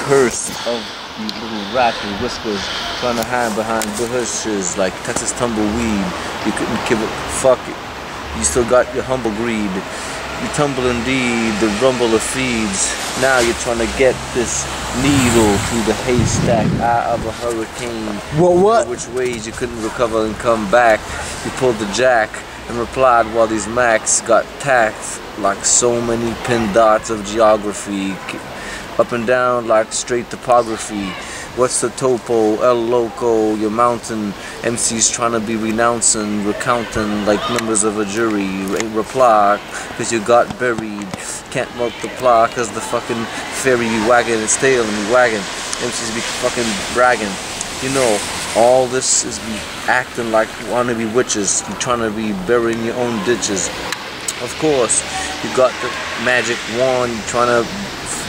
curse of the little rat with whiskers trying to hide behind bushes like Texas tumbleweed. You couldn't give a fuck. You still got your humble greed. You tumble indeed, the rumble of feeds. Now you're trying to get this needle through the haystack, eye of a hurricane. Well, what? Which ways you couldn't recover and come back. You pulled the jack and replied while these Macs got tacked like so many pin dots of geography. Up and down like straight topography. What's the topo, El Loco, your mountain? MCs trying to be renouncing, recounting like members of a jury. You ain't reply, cause you got buried. Can't multiply, cause the fucking ferry be wagging its tail and be wagging. MCs be fucking bragging. You know, all this is be acting like wannabe witches. You trying to be burying your own ditches. Of course, you got the magic wand, you trying to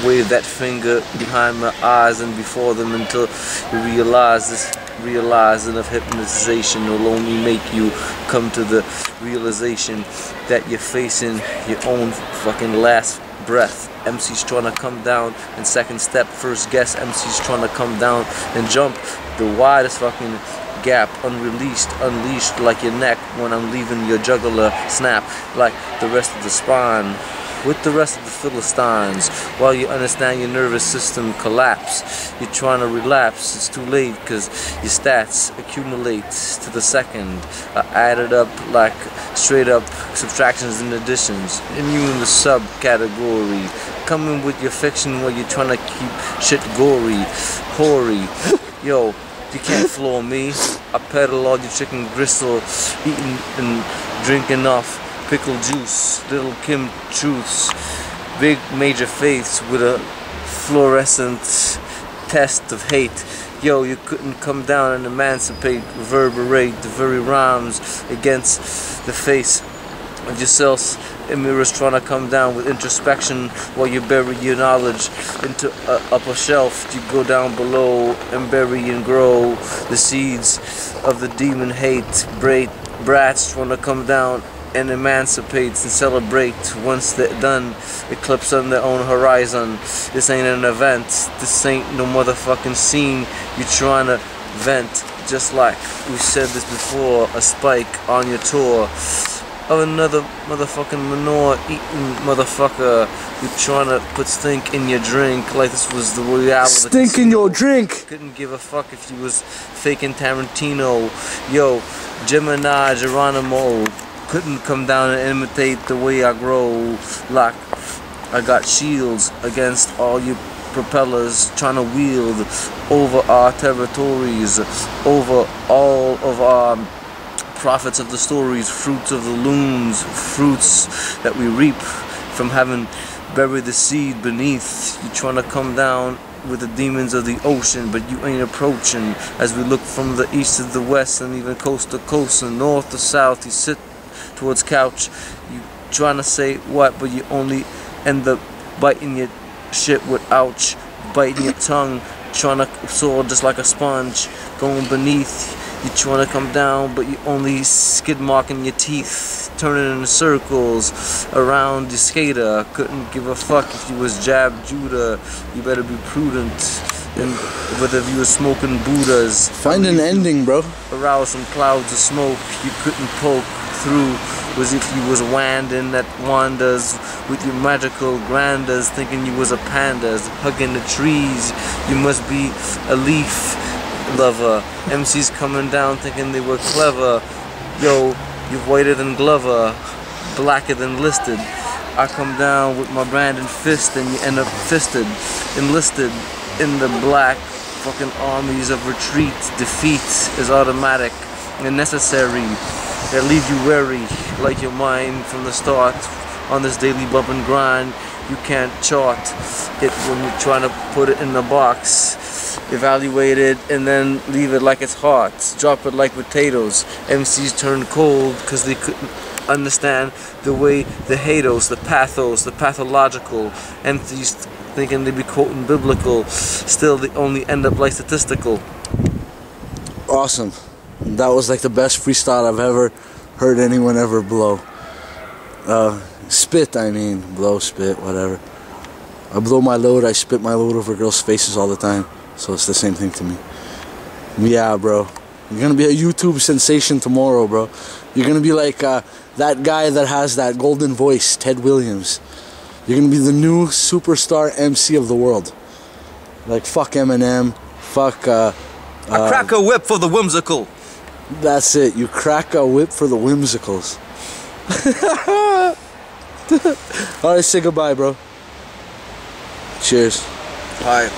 wave that finger behind my eyes and before them until you realize this realizing of hypnotization will only make you come to the realization that you're facing your own fucking last breath. MC's trying to come down in second step, first guess. MC's trying to come down and jump the widest fucking gap, unreleased, unleashed like your neck when I'm leaving your jugular, snap like the rest of the spine with the rest of the Philistines. While you understand your nervous system collapse, you're trying to relapse. It's too late because your stats accumulate to the second. I added up like straight up subtractions and additions, and you in the subcategory. Coming with your fiction while you're trying to keep shit gory, hoary. Yo, you can't floor me. I peddle all your chicken gristle, eating and drinking off pickle juice, little Kim truths, big major faiths with a fluorescent test of hate. Yo, you couldn't come down and emancipate, reverberate the very rhymes against the face of yourselves. And mirrors trying to come down with introspection while you bury your knowledge into an upper shelf. You go down below and bury and grow the seeds of the demon hate. Brats trying to come down and emancipates and celebrate once they're done, eclipse on their own horizon. This ain't an event, this ain't no motherfucking scene. You trying to vent, just like we said this before, a spike on your tour of another motherfucking manure eating motherfucker. You trying to put stink in your drink like this was the reality. Stink in your drink. Couldn't give a fuck if you was faking Tarantino. Yo, Gemini, Geronimo couldn't come down and imitate the way I grow. Like I got shields against all you propellers trying to wield over our territories, over all of our profits of the stories, fruits of the looms, fruits that we reap from having buried the seed beneath. You trying to come down with the demons of the ocean, but you ain't approaching. As we look from the east to the west and even coast to coast and north to south, you sit towards couch, you trying to say what, but you only end up biting your shit with ouch, biting your tongue, trying to absorb just like a sponge, going beneath. You trying to come down, but you only skid marking your teeth, turning in circles around your skater. Couldn't give a fuck if you was Jab Judah. You better be prudent. And whether you was smoking Buddhas, find an ending, bro. Arouse some clouds of smoke you couldn't poke through. Was if you was wandering that wanders with your magical grandas, thinking you was a pandas, hugging the trees. You must be a leaf lover. MCs coming down thinking they were clever. Yo, you're whiter than Glover, blacker than listed. I come down with my Brandon fist and you end up fisted, enlisted in the black fucking armies of retreat. Defeat is automatic and necessary. That leave you wary like your mind from the start. On this daily bump and grind, you can't chart it when you're trying to put it in the box. Evaluate it and then leave it like it's hot. Drop it like potatoes. MCs turn cold because they couldn't understand the way the hatos, the pathos, the pathological. MCs thinking they be quoting biblical. Still, they only end up like statistical. Awesome. That was like the best freestyle I've ever heard anyone ever blow. Spit, I mean. Blow, spit, whatever. I blow my load, I spit my load over girls' faces all the time. So it's the same thing to me. Yeah, bro. You're gonna be a YouTube sensation tomorrow, bro. You're gonna be like that guy that has that golden voice, Ted Williams. You're gonna be the new superstar MC of the world. Like, fuck Eminem, fuck... I crack a whip for the whimsical. That's it. You crack a whip for the whimsicals. Alright, say goodbye, bro. Cheers. Bye.